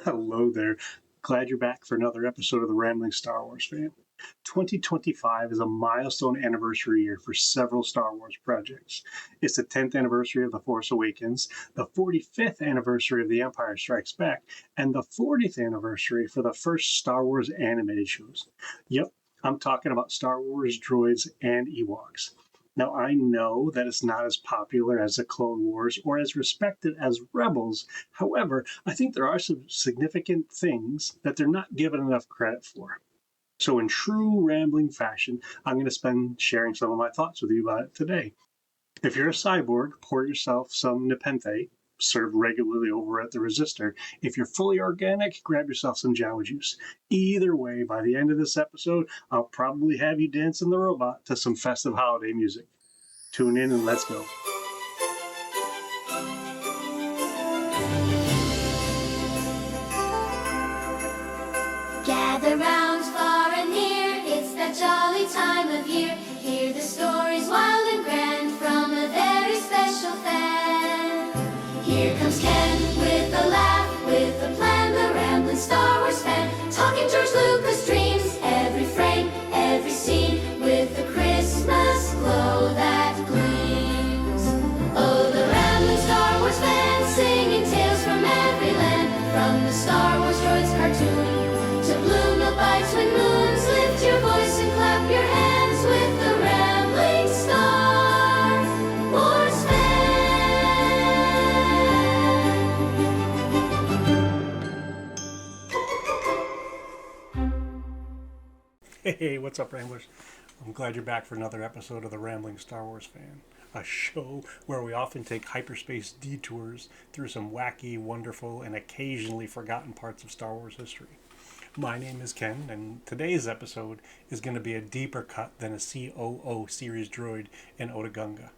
Hello there. Glad you're back for another episode of the Rambling Star Wars Fan. 2025 is a milestone anniversary year for several Star Wars projects. It's the 10th anniversary of The Force Awakens, the 45th anniversary of The Empire Strikes Back, and the 40th anniversary for the first Star Wars animated shows. Yep, I'm talking about Star Wars Droids and Ewoks. Now, I know that it's not as popular as the Clone Wars or as respected as Rebels. However, I think there are some significant things that they're not given enough credit for. So, in true rambling fashion, I'm going to spend sharing some of my thoughts with you about it today. If you're a cyborg, pour yourself some Nepenthe, served regularly over at the Resistor. If you're fully organic, grab yourself some Jawa juice. Either way, by the end of this episode, I'll probably have you dancing the robot to some festive holiday music. Tune in and let's go. Gather round far and near, it's that jolly time of year. Hear the stories wild and grand from a very special fan. Here comes Ken with a laugh, with a plan, the rambling Star Wars fan. Talking George Lucas dreams, every frame, every scene, with a Christmas glow that gleams. Oh, the rambling Star Wars fan, singing tales from every land, from the Star Wars Droids cartoon to bloom the bites when moons. Lift your voice and clap your hands with the rambling Star Wars fan. Hey, what's up, Ramblers? I'm glad you're back for another episode of the Rambling Star Wars Fan, a show where we often take hyperspace detours through some wacky, wonderful, and occasionally forgotten parts of Star Wars history. My name is Ken, and today's episode is going to be a deeper cut than a COO series droid in Otoh Gunga.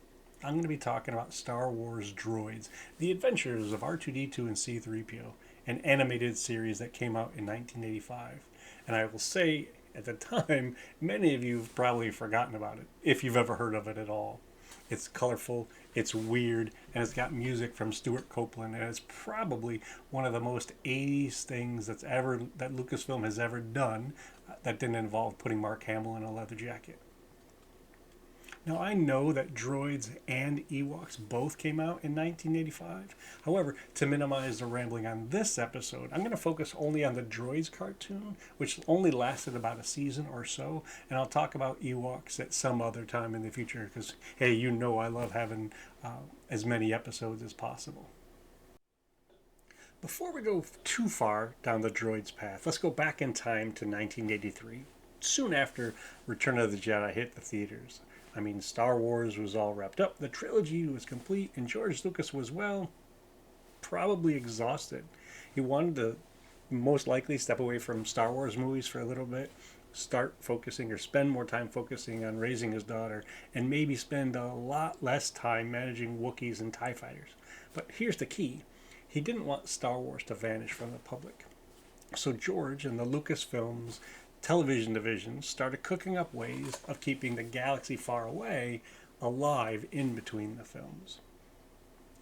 I'm going to be talking about Star Wars Droids, the adventures of R2-D2 and C-3PO, an animated series that came out in 1985. And I will say, at the time, many of you have probably forgotten about it, if you've ever heard of it at all. It's colorful, it's weird, and it's got music from Stuart Copeland, and it's probably one of the most 80s things that Lucasfilm has ever done that didn't involve putting Mark Hamill in a leather jacket. Now, I know that Droids and Ewoks both came out in 1985. However, to minimize the rambling on this episode, I'm going to focus only on the Droids cartoon, which only lasted about a season or so, and I'll talk about Ewoks at some other time in the future because, hey, you know I love having as many episodes as possible. Before we go too far down the Droids path, let's go back in time to 1983, soon after Return of the Jedi hit the theaters. I mean, Star Wars was all wrapped up, the trilogy was complete, and George Lucas was, well, probably exhausted. He wanted to most likely step away from Star Wars movies for a little bit, start focusing or spend more time focusing on raising his daughter, and maybe spend a lot less time managing Wookiees and TIE fighters. But here's the key. He didn't want Star Wars to vanish from the public. So George and the Lucasfilms television division started cooking up ways of keeping the galaxy far away alive in between the films.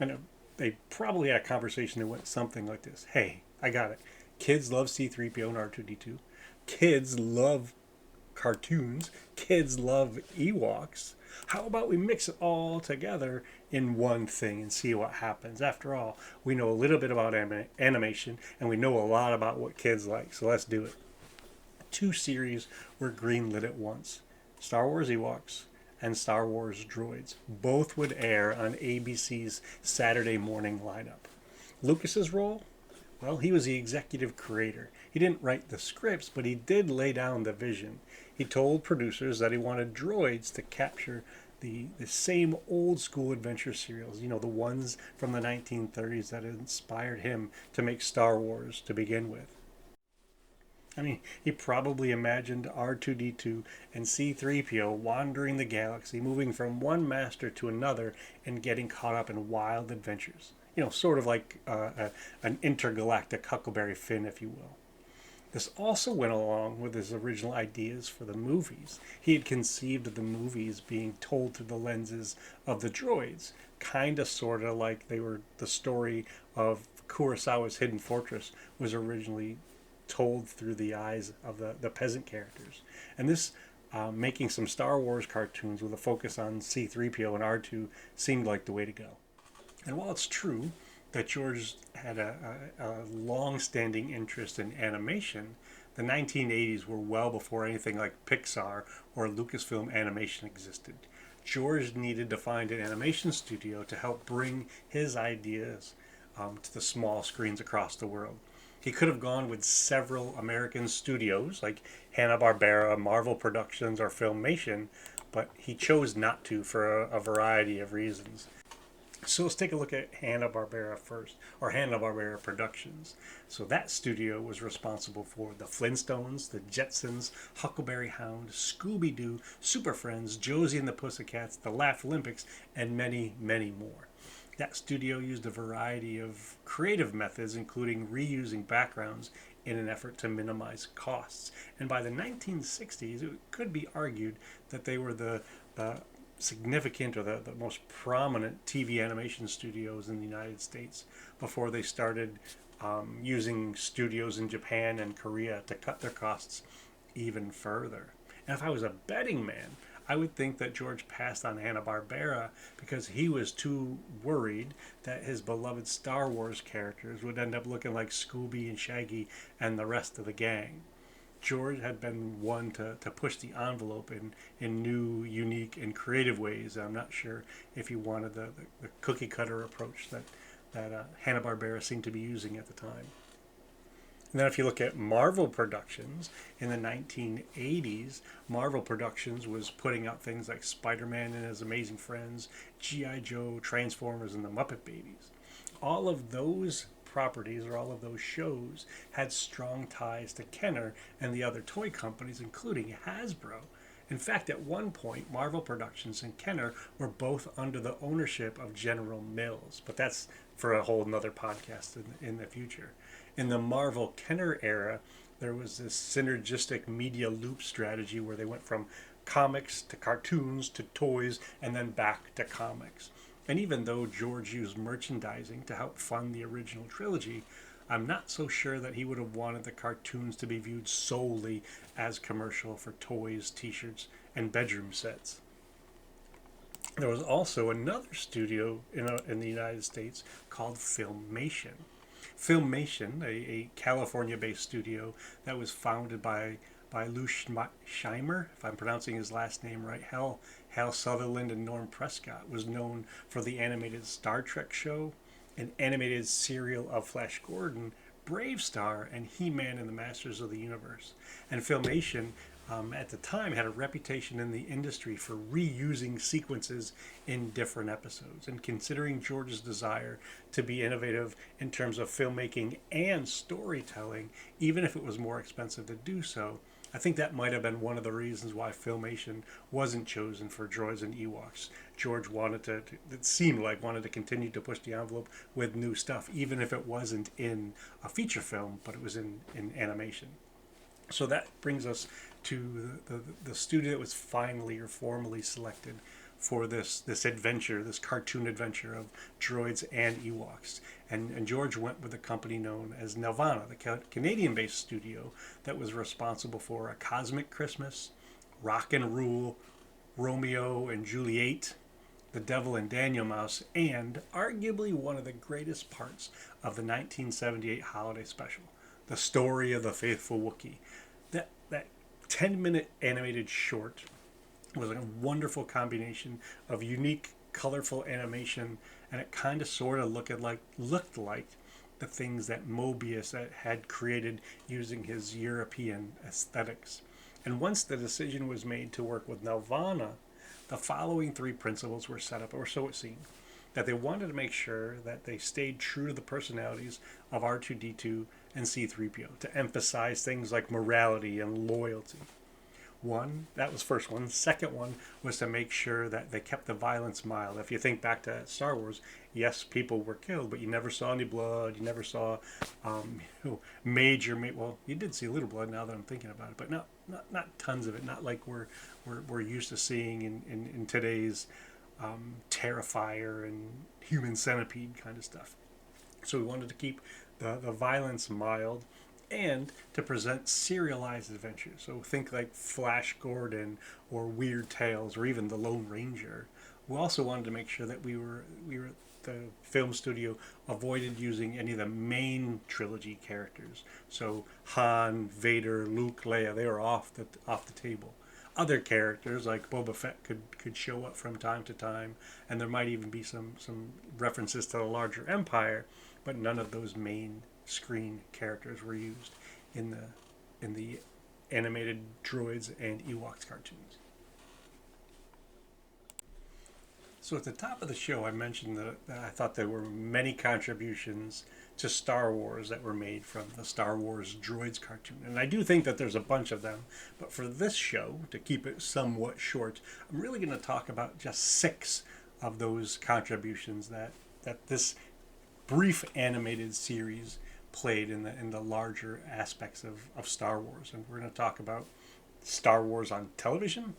And they probably had a conversation that went something like this. Hey, I got it. Kids love C-3PO and R2-D2. Kids love cartoons. Kids love Ewoks. How about we mix it all together in one thing and see what happens? After all, we know a little bit about animation and we know a lot about what kids like, so let's do it. Two series were greenlit at once, Star Wars Ewoks and Star Wars Droids. Both would air on ABC's Saturday morning lineup. Lucas's role? Well, he was the executive creator. He didn't write the scripts, but he did lay down the vision. He told producers that he wanted droids to capture the same old school adventure serials, the ones from the 1930s that inspired him to make Star Wars to begin with. I mean, he probably imagined R2-D2 and C-3PO wandering the galaxy, moving from one master to another and getting caught up in wild adventures. Sort of like an intergalactic Huckleberry Finn, if you will. This also went along with his original ideas for the movies. He had conceived of the movies being told through the lenses of the droids, kind of sort of like they were the story of Kurosawa's Hidden Fortress was originally told through the eyes of the peasant characters. And this making some Star Wars cartoons with a focus on C-3PO and R2 seemed like the way to go. And while it's true that George had a long-standing interest in animation, the 1980s were well before anything like Pixar or Lucasfilm Animation existed. George needed to find an animation studio to help bring his ideas to the small screens across the world. He could have gone with several American studios like Hanna-Barbera, Marvel Productions, or Filmation, but he chose not to for a variety of reasons. So let's take a look at Hanna-Barbera first, or Hanna-Barbera Productions. So that studio was responsible for the Flintstones, the Jetsons, Huckleberry Hound, Scooby-Doo, Super Friends, Josie and the Pussycats, the Laugh Olympics, and many, many more. That studio used a variety of creative methods, including reusing backgrounds in an effort to minimize costs. And by the 1960s, it could be argued that they were the significant or the most prominent TV animation studios in the United States before they started using studios in Japan and Korea to cut their costs even further. And if I was a betting man, I would think that George passed on Hanna-Barbera because he was too worried that his beloved Star Wars characters would end up looking like Scooby and Shaggy and the rest of the gang. George had been one to push the envelope in new, unique, and creative ways. I'm not sure if he wanted the cookie cutter approach that Hanna-Barbera seemed to be using at the time. And then if you look at Marvel Productions in the 1980s, Marvel Productions was putting out things like Spider-Man and His Amazing Friends, G.I. Joe, Transformers, and the Muppet Babies. All of those properties or all of those shows had strong ties to Kenner and the other toy companies, including Hasbro. In fact, at one point, Marvel Productions and Kenner were both under the ownership of General Mills, but that's for a whole nother podcast in the future. In the Marvel Kenner era, there was this synergistic media loop strategy where they went from comics to cartoons to toys and then back to comics. And even though George used merchandising to help fund the original trilogy, I'm not so sure that he would have wanted the cartoons to be viewed solely as commercial for toys, t-shirts, and bedroom sets. There was also another studio in the United States called Filmation. Filmation, a California-based studio that was founded by Lou Scheimer, if I'm pronouncing his last name right, Hal Sutherland and Norm Prescott, was known for the animated Star Trek show, an animated serial of Flash Gordon, Brave Star, and He-Man and the Masters of the Universe. And Filmation at the time had a reputation in the industry for reusing sequences in different episodes. And considering George's desire to be innovative in terms of filmmaking and storytelling, even if it was more expensive to do so, I think that might have been one of the reasons why Filmation wasn't chosen for Droids and Ewoks. George it seemed like, wanted to continue to push the envelope with new stuff, even if it wasn't in a feature film, but it was in animation. So that brings us to the studio that was finally or formally selected for this adventure, this cartoon adventure of droids and Ewoks. And George went with a company known as Nelvana, the Canadian-based studio that was responsible for A Cosmic Christmas, Rock and Rule, Romeo and Juliet, The Devil and Daniel Mouse, and arguably one of the greatest parts of the 1978 holiday special, The Story of the Faithful Wookiee. That 10-minute animated short was a wonderful combination of unique, colorful animation, and it kind of sort of looked like the things that Mobius had created using his European aesthetics. And once the decision was made to work with Nelvana, the following three principles were set up, or so it seemed. That they wanted to make sure that they stayed true to the personalities of R2-D2 and C-3PO, to emphasize things like morality and loyalty. That was first one. Second one was to make sure that they kept the violence mild. If you think back to Star Wars, yes, people were killed, but you never saw any blood. You never saw well, you did see a little blood now that I'm thinking about it, but not tons of it. Not like we're used to seeing in today's Terrifier and Human Centipede kind of stuff. So we wanted to keep the violence mild and to present serialized adventures. So think like Flash Gordon or Weird Tales or even The Lone Ranger. We also wanted to make sure that we were the film studio avoided using any of the main trilogy characters. So Han, Vader, Luke, Leia, they were off the table. Other characters like Boba Fett could show up from time to time, and there might even be some references to the larger empire, but none of those main screen characters were used in the animated droids and Ewoks cartoons. So at the top of the show, I mentioned that I thought there were many contributions to Star Wars that were made from the Star Wars Droids cartoon. And I do think that there's a bunch of them. But for this show, to keep it somewhat short, I'm really going to talk about just 6 of those contributions that this brief animated series played in the larger aspects of Star Wars. And we're going to talk about Star Wars on television.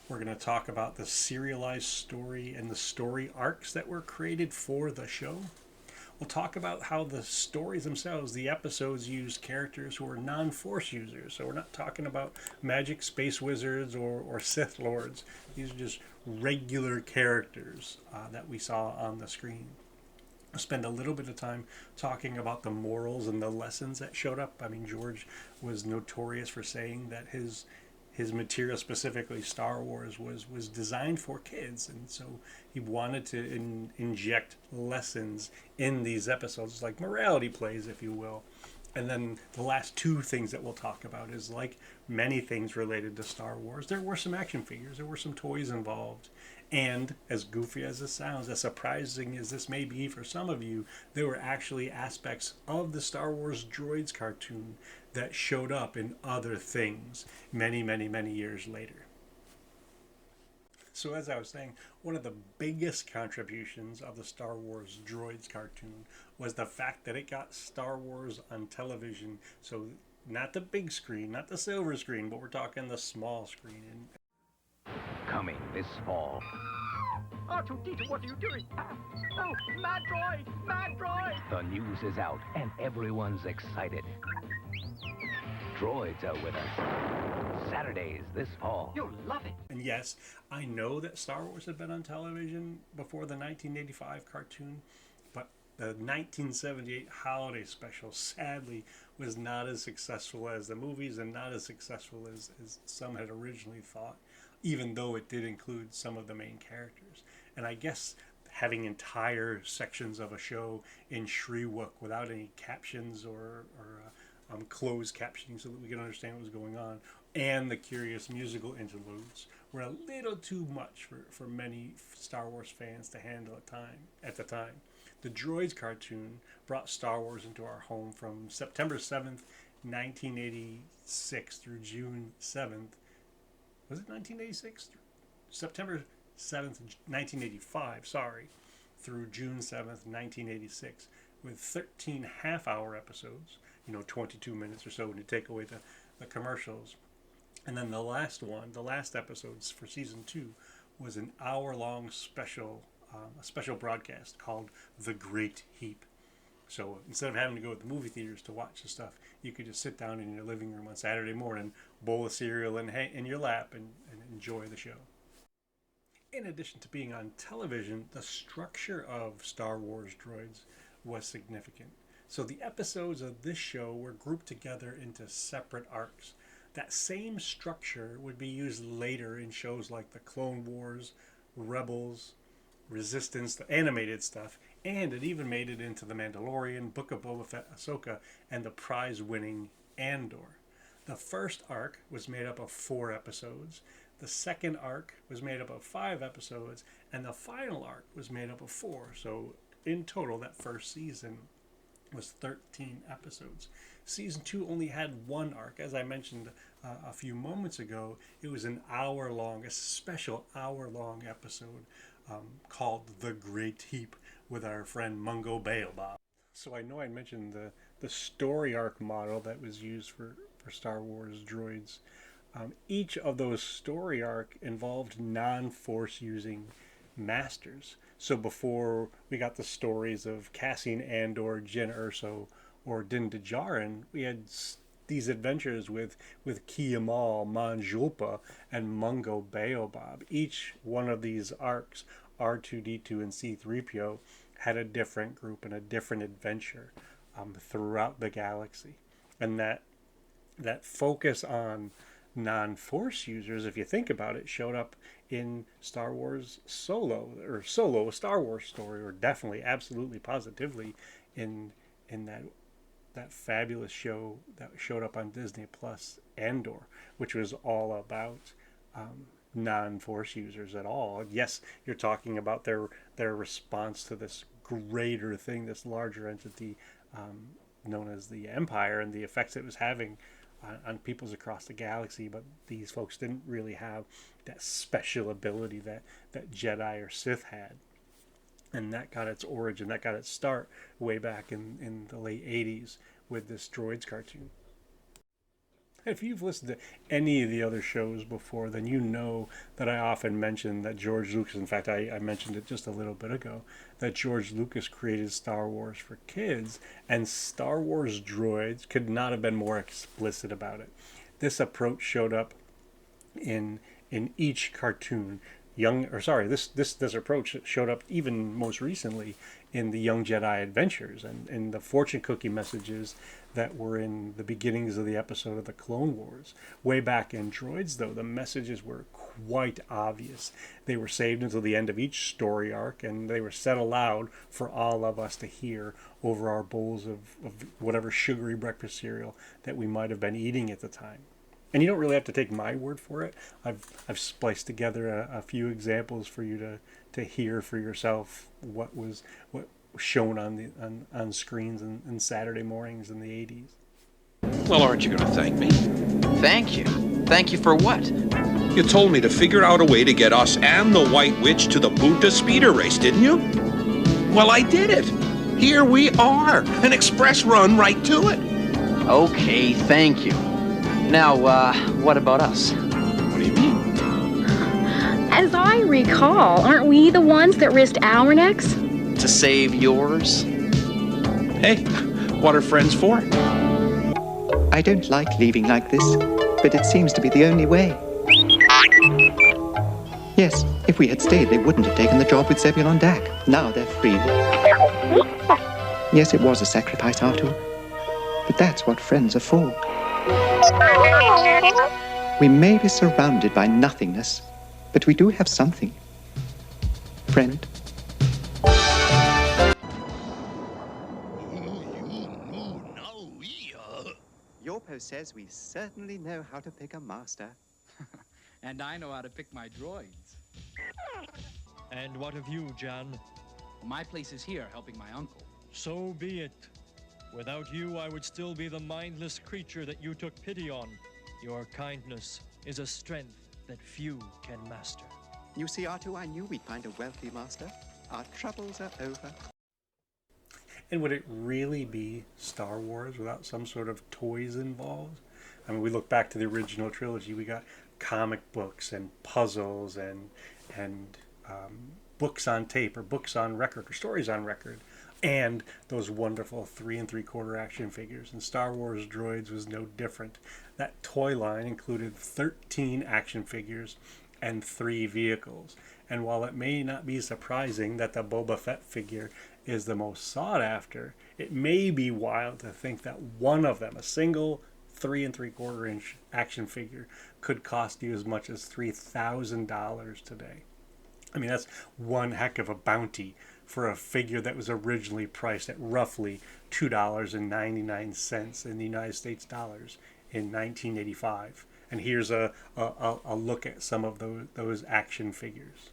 We're going to talk about the serialized story and the story arcs that were created for the show. We'll talk about how the stories themselves, the episodes, use characters who are non-Force users. So we're not talking about magic space wizards or Sith lords. These are just regular characters that we saw on the screen. We'll spend a little bit of time talking about the morals and the lessons that showed up. I mean, George was notorious for saying that his material, specifically Star Wars, was designed for kids, and so he wanted to inject lessons in these episodes, like morality plays, if you will. And then the last 2 things that we'll talk about is, like many things related to Star Wars, there were some action figures, there were some toys involved. And as goofy as this sounds, as surprising as this may be for some of you, there were actually aspects of the Star Wars Droids cartoon that showed up in other things many, many, many years later. So as I was saying, one of the biggest contributions of the Star Wars Droids cartoon was the fact that it got Star Wars on television. So not the big screen, not the silver screen, but we're talking the small screen. And Coming this fall. R2-D2, what are you doing? Oh, mad droid! Mad droid! The news is out and everyone's excited. Droids are with us. Saturdays this fall. You'll love it. And yes, I know that Star Wars had been on television before the 1985 cartoon, but the 1978 holiday special sadly was not as successful as the movies and not as successful as some had originally thought, even though it did include some of the main characters. And I guess having entire sections of a show in Shriwook without any captions or closed captioning so that we can understand what was going on, and the curious musical interludes were a little too much for many Star Wars fans to handle at the time. The Droids cartoon brought Star Wars into our home from September 7th, 1986 through June 7th. Was it 1986? September 7th, 1985, sorry, through June 7th, 1986, with 13 half-hour episodes, 22 minutes or so to take away the commercials. And then the last episodes for season 2 was an hour-long a special broadcast called The Great Heap. So instead of having to go to the movie theaters to watch the stuff, you could just sit down in your living room on Saturday morning, bowl of cereal in your lap, and enjoy the show. In addition to being on television, the structure of Star Wars Droids was significant. So the episodes of this show were grouped together into separate arcs. That same structure would be used later in shows like The Clone Wars, Rebels, Resistance, the animated stuff, and it even made it into The Mandalorian, Book of Boba Fett, Ahsoka, and the prize-winning Andor. The first arc was made up of 4 episodes, the second arc was made up of 5 episodes, and the final arc was made up of 4. So in total, that first season was 13 episodes. Season 2 only had 1 arc. As I mentioned a few moments ago, it was a special hour-long episode called The Great Heap with our friend Mungo Baobab. So I know I mentioned the story arc model that was used for Star Wars Droids. Each of those story arc involved non-Force using masters. So before we got the stories of Cassian Andor, Jyn Erso, or Din Djarin, we had these adventures with Kiamal, Mon Julpa, and Mungo Baobab. Each one of these arcs, R2D2 and C3PO, had a different group and a different adventure throughout the galaxy. And that focus on non-force users, if you think about it, showed up in Star Wars Solo, a Star Wars story, or definitely, absolutely, positively in that fabulous show that showed up on Disney Plus, Andor, which was all about non-force users at all. Yes, you're talking about their response to this greater thing, this larger entity known as the Empire, and the effects it was having on peoples across the galaxy. But these folks didn't really have that special ability that Jedi or Sith had. And that got its origin, that got its start way back in the late 80s with this Droids cartoon. If you've listened to any of the other shows before, then you know that I often mention that George Lucas, in fact, I mentioned it just a little bit ago, that George Lucas created Star Wars for kids, and Star Wars Droids could not have been more explicit about it. This approach showed up in each cartoon. This approach showed up even most recently in the Young Jedi Adventures and in the fortune cookie messages that were in the beginnings of the episode of the Clone Wars. Way back in Droids, though, the messages were quite obvious. They were saved until the end of each story arc, and they were said aloud for all of us to hear over our bowls of whatever sugary breakfast cereal that we might have been eating at the time. And you don't really have to take my word for it. I've spliced together a few examples for you to hear for yourself what was shown on screens in Saturday mornings in the 80s. Well, aren't you going to thank me? Thank you. Thank you for what? You told me to figure out a way to get us and the White Witch to the Bunta speeder race, didn't you? Well, I did it. Here we are. An express run right to it. Okay, thank you. Now, what about us? What do you mean? As I recall, aren't we the ones that risked our necks? To save yours? Hey, what are friends for? I don't like leaving like this, but it seems to be the only way. Yes, if we had stayed, they wouldn't have taken the job with Zebulon Dak. Now they're free. Yes, it was a sacrifice, Artu, but that's what friends are for. We may be surrounded by nothingness, but we do have something. Friend. Yorpo says we certainly know how to pick a master. And I know how to pick my droids. And what of you, Jan? My place is here, helping my uncle. So be it. Without you, I would still be the mindless creature that you took pity on. Your kindness is a strength that few can master. You see, Artu, I knew we'd find a wealthy master. Our troubles are over. And would it really be Star Wars without some sort of toys involved? I mean, we look back to the original trilogy. We got comic books and puzzles and books on tape or books on record or stories on record, and those wonderful 3 3/4 action figures. And Star Wars Droids was no different. That toy line included 13 action figures and 3 vehicles. And while it may not be surprising that the Boba Fett figure is the most sought after, it may be wild to think that one of them, a single 3 3/4 inch action figure, could cost you as much as $3,000 today. I mean, that's one heck of a bounty for a figure that was originally priced at roughly $2.99 in the United States dollars in 1985. And here's a look at some of those action figures.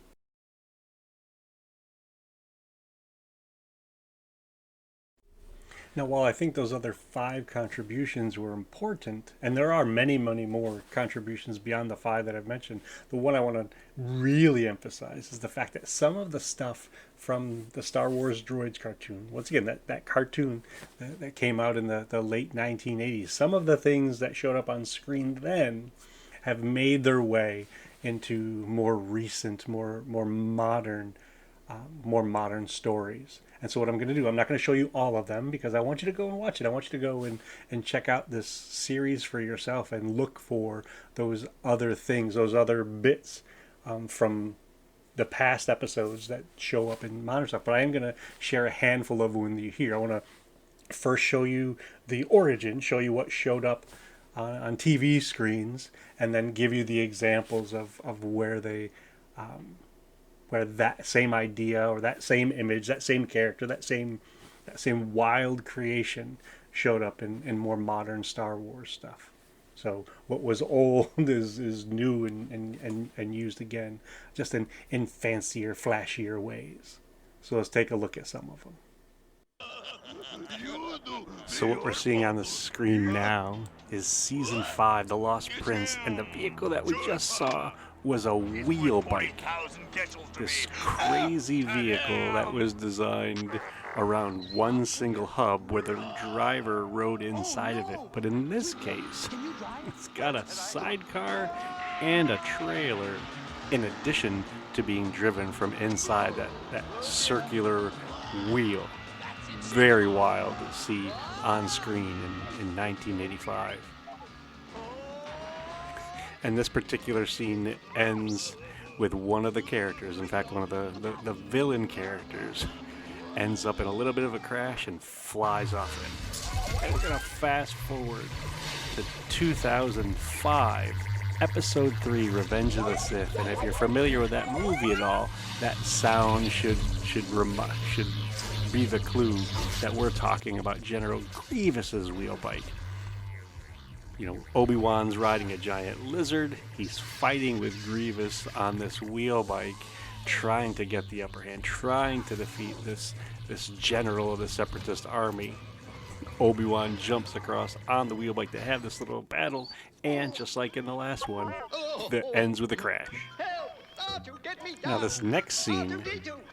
Now, while I think those other 5 contributions were important, and there are many, many more contributions beyond the 5 that I've mentioned, the one I want to really emphasize is the fact that some of the stuff from the Star Wars Droids cartoon, once again, that cartoon that came out in the late 1980s, some of the things that showed up on screen then have made their way into more recent, more modern more modern stories. And so what I'm going to do, I'm not going to show you all of them because I want you to go and watch it. I want you to go and check out this series for yourself and look for those other things, those other bits from the past episodes that show up in modern stuff. But I am going to share a handful of when you hear. I want to first show you the origin, show you what showed up on TV screens, and then give you the examples of where they... where that same idea or that same image, that same character, that same wild creation showed up in more modern Star Wars stuff. So what was old is new and used again, just in fancier, flashier ways. So let's take a look at some of them. So what we're seeing on the screen now is Season 5, The Lost Prince, and the vehicle that we just saw was a wheel bike. This crazy vehicle that was designed around one single hub where the driver rode inside of it. But in this case, it's got a sidecar and a trailer in addition to being driven from inside that circular wheel. Very wild to see on screen in 1985. And this particular scene ends with one of the characters, in fact one of the villain characters, ends up in a little bit of a crash and flies off it. And we're going to fast forward to 2005, Episode 3, Revenge of the Sith. And if you're familiar with that movie at all, that sound should be the clue that we're talking about General Grievous's wheel bike. You know, Obi-Wan's riding a giant lizard. He's fighting with Grievous on this wheel bike, trying to get the upper hand, trying to defeat this general of the Separatist army. Obi-Wan jumps across on the wheel bike to have this little battle, and just like in the last one, that ends with a crash. Now this next scene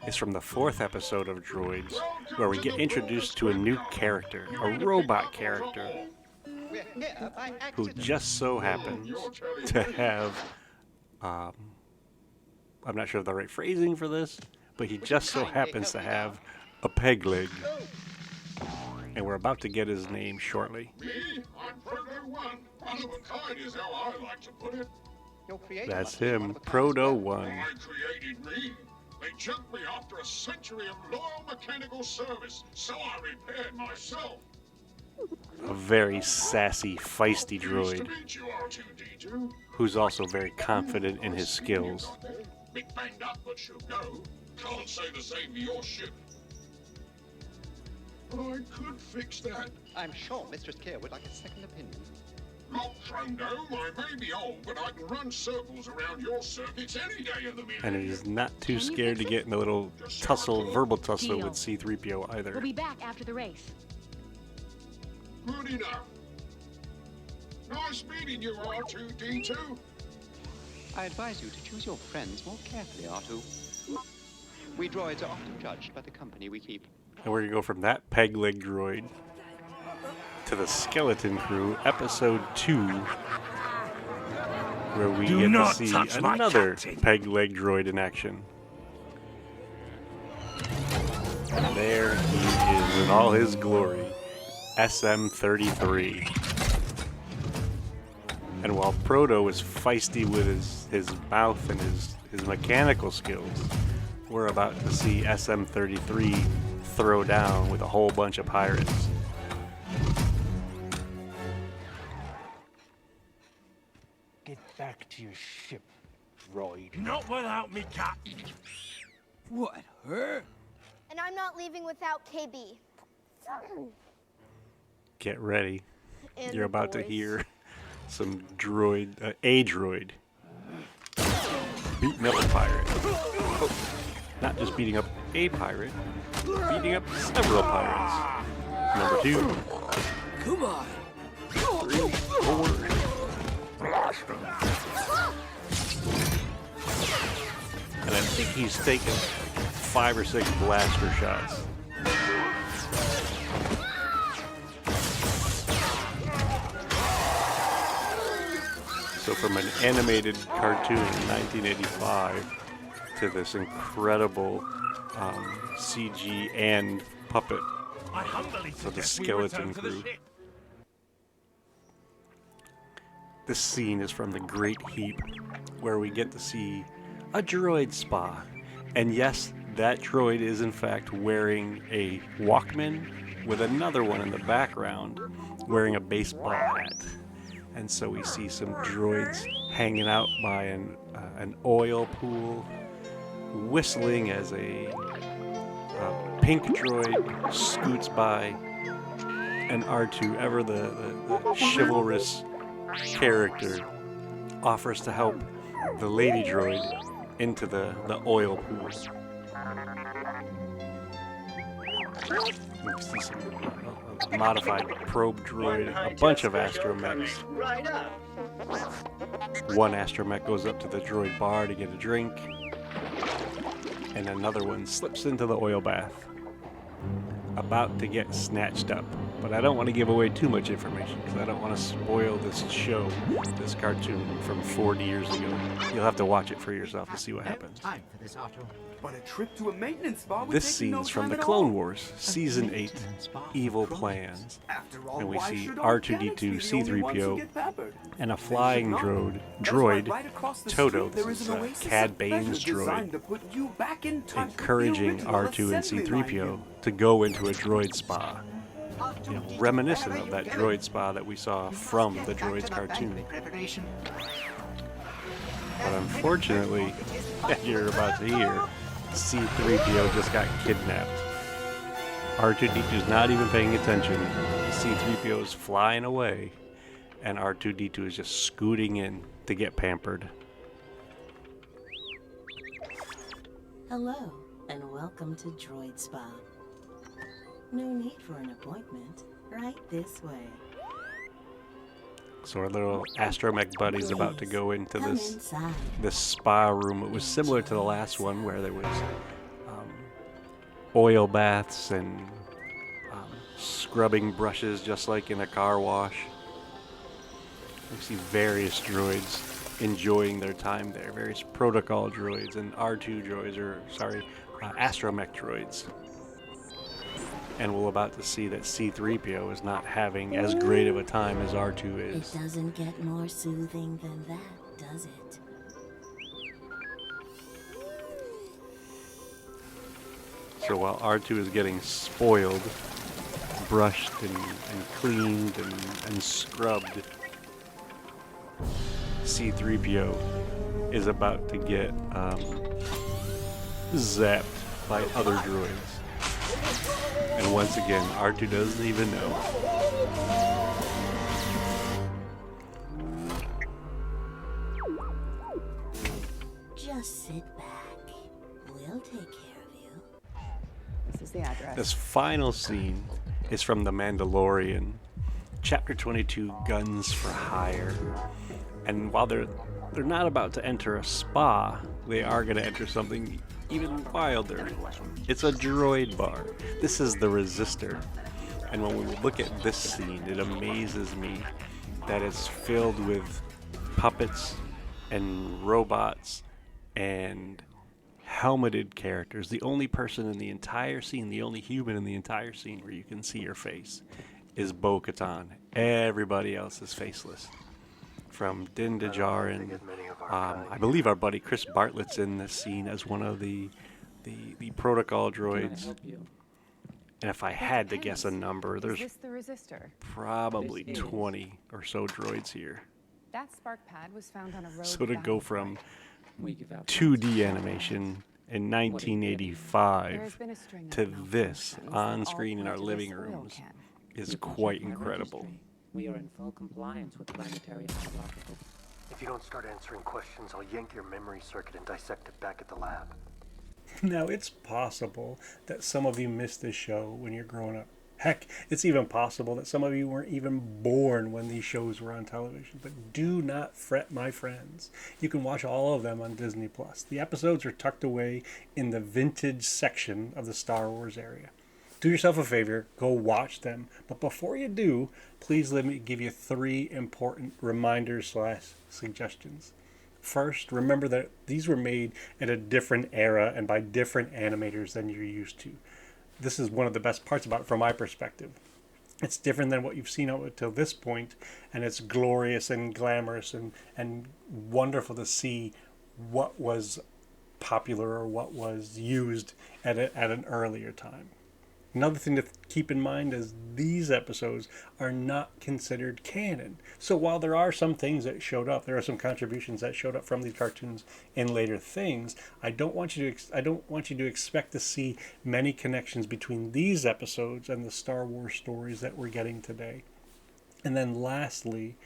is from the 4th episode of Droids, where we get introduced to a new character, a robot character, who just so happens to have, I'm not sure of the right phrasing for this, but he just so happens to have a peg leg. And we're about to get his name shortly. Me? I'm Proto One. One of a kind is how I like to put it. That's him, Proto One. I created me. They jumped me after a century of loyal mechanical service, so I repaired myself. A very sassy, feisty droid, who's also very confident in his skills. Bit banged up, but she'll go. Can't say the same for your ship. But I could fix that. I'm sure Mistress Keir would like a second opinion. Not Frodo, I may be old, but I can run circles around your circuits any day of the minute. And he's not too scared to get in a little verbal tussle with C-3PO either. We'll be back after the race. Good enough. Nice meeting you, R2-D2. I advise you to choose your friends more carefully, R2. We droids are often judged by the company we keep. And we're going to go from that peg leg droid to the Skeleton Crew, Episode 2, where we get to see another peg leg droid in action. And there he is in all his glory, SM-33. And while Proto is feisty with his mouth and his mechanical skills, we're about to see SM-33 throw down with a whole bunch of pirates. Get back to your ship, droid. Not without me, cat. What, her? And I'm not leaving without KB. Get ready. And you're about to hear some droid, a droid, beating up a pirate. Oh, not just beating up a pirate, beating up several pirates. Number 2. Come on. 3, 4. And I think he's taken 5 or 6 blaster shots. So from an animated cartoon in 1985 to this incredible CG and puppet for the skeleton crew. This scene is from The Great Heap, where we get to see a droid spa. And yes, that droid is in fact wearing a Walkman with another one in the background wearing a baseball hat. And so we see some droids hanging out by an oil pool, whistling as a pink droid scoots by, and R2, ever the chivalrous character, offers to help the lady droid into the oil pool. You see some modified probe droid, a bunch of astromechs. One astromech goes up to the droid bar to get a drink, and another one slips into the oil bath, about to get snatched up. But I don't want to give away too much information because I don't want to spoil this show, this cartoon from 40 years ago. You'll have to watch it for yourself to see what happens. Time for this, Otto. But a trip to a maintenance spa would This take no scene's from time the at Clone all. Wars, Season 8, Evil Plans. After all, And we why see should R2-D2, organics be the only ones who C-3PO, get peppered? and a They flying should not. droid, That's why right across the Toto, street there this is is an oasis Cad of Bane's pleasure designed droid, to put you back in touch with the encouraging original R2 and assembly line C-3PO to go into a droid spa. You know, reminiscent of that droid spa that we saw from the Droids cartoon. But unfortunately, as you're about to hear, C-3PO just got kidnapped. R2-D2's not even paying attention. C-3PO is flying away, and R2-D2 is just scooting in to get pampered. Hello, and welcome to Droid Spa. No need for an appointment. Right this way. So our little astromech buddy's about to go into this spa room. It was similar to the last one where there was oil baths and scrubbing brushes just like in a car wash. We see various droids enjoying their time there. Various protocol droids and R2 droids, astromech droids. And we're about to see that C-3PO is not having as great of a time as R2 is. It doesn't get more soothing than that, does it? So while R2 is getting spoiled, brushed and cleaned and scrubbed, C-3PO is about to get zapped by other droids. And once again, R2 doesn't even know. Just sit back. We'll take care of you. This is the address. This final scene is from The Mandalorian, Chapter 22, Guns for Hire. And while they're not about to enter a spa, they are going to enter something even wilder. It's a droid bar. This is the Resistor. And when we look at this scene, it amazes me that it's filled with puppets and robots and helmeted characters. The only person in the entire scene, the only human in the entire scene where you can see your face is Bo-Katan. Everybody else is faceless. From Din Djarin, I believe our buddy Chris Bartlett's in this scene as one of the protocol droids. And if I had to guess a number, there's probably 20 or so droids here. That spark pad was found on a road. So to go from 2D animation in 1985 to this on screen in our living rooms is quite incredible. We are in full compliance with planetary hierarchical. If you don't start answering questions, I'll yank your memory circuit and dissect it back at the lab. Now, it's possible that some of you missed this show when you're growing up. Heck, it's even possible that some of you weren't even born when these shows were on television. But do not fret, my friends. You can watch all of them on Disney+. The episodes are tucked away in the vintage section of the Star Wars area. Do yourself a favor, go watch them. But before you do, please let me give you 3 important reminders / suggestions. First, remember that these were made in a different era and by different animators than you're used to. This is one of the best parts about it from my perspective. It's different than what you've seen up until this point, and it's glorious and glamorous and wonderful to see what was popular or what was used at an earlier time. Another thing to keep in mind is these episodes are not considered canon. So while there are some things that showed up, there are some contributions that showed up from these cartoons in later things. I don't want you to expect to see many connections between these episodes and the Star Wars stories that we're getting today. And then lastly,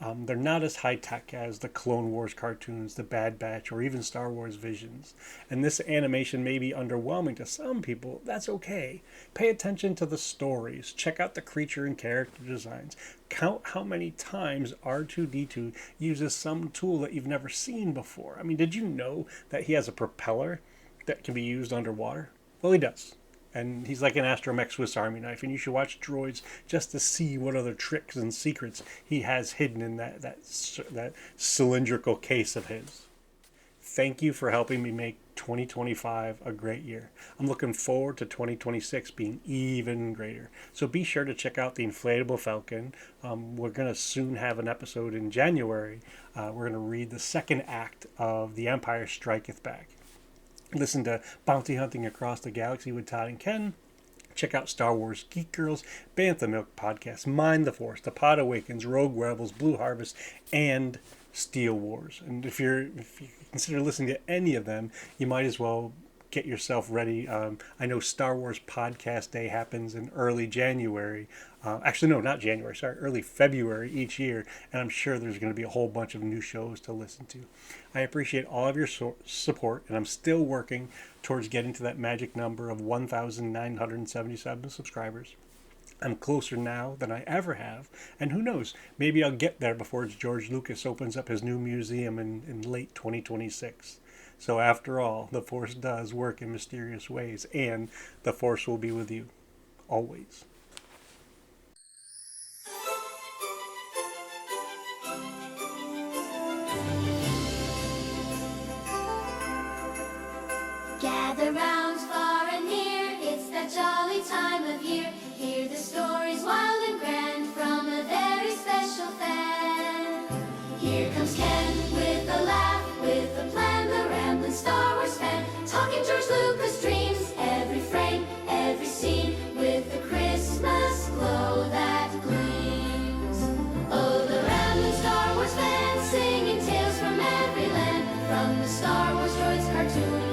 they're not as high-tech as the Clone Wars cartoons, the Bad Batch, or even Star Wars Visions. And this animation may be underwhelming to some people. That's okay. Pay attention to the stories. Check out the creature and character designs. Count how many times R2-D2 uses some tool that you've never seen before. I mean, did you know that he has a propeller that can be used underwater? Well, he does. And he's like an astromech Swiss Army knife, and you should watch Droids just to see what other tricks and secrets he has hidden in that cylindrical case of his. Thank you for helping me make 2025 a great year. I'm looking forward to 2026 being even greater. So be sure to check out the Inflatable Falcon. We're going to soon have an episode in January. We're going to read the second act of The Empire Striketh Back. Listen to Bounty Hunting Across the Galaxy with Todd and Ken. Check out Star Wars Geek Girls, Bantha Milk Podcast, Mind the Force, The Pod Awakens, Rogue Rebels, Blue Harvest, and Steel Wars. And if you consider listening to any of them, you might as well get yourself ready. I know Star Wars Podcast Day happens in early January. Actually, no, not January. Sorry, early February each year. And I'm sure there's going to be a whole bunch of new shows to listen to. I appreciate all of your support, and I'm still working towards getting to that magic number of 1,977 subscribers. I'm closer now than I ever have, and who knows, maybe I'll get there before George Lucas opens up his new museum in late 2026. So after all, the Force does work in mysterious ways, and the Force will be with you, always. Gather round far and near, it's that jolly time of year. Hear the stories wild and grand from a very special fan. Here comes Ken with a laugh, with a plan, the rambling Star Wars fan. Talking George Lucas dreams, every frame, every scene, with the Christmas glow that gleams. Oh, the rambling Star Wars fan, singing tales from every land, from the Star Wars Droids cartoon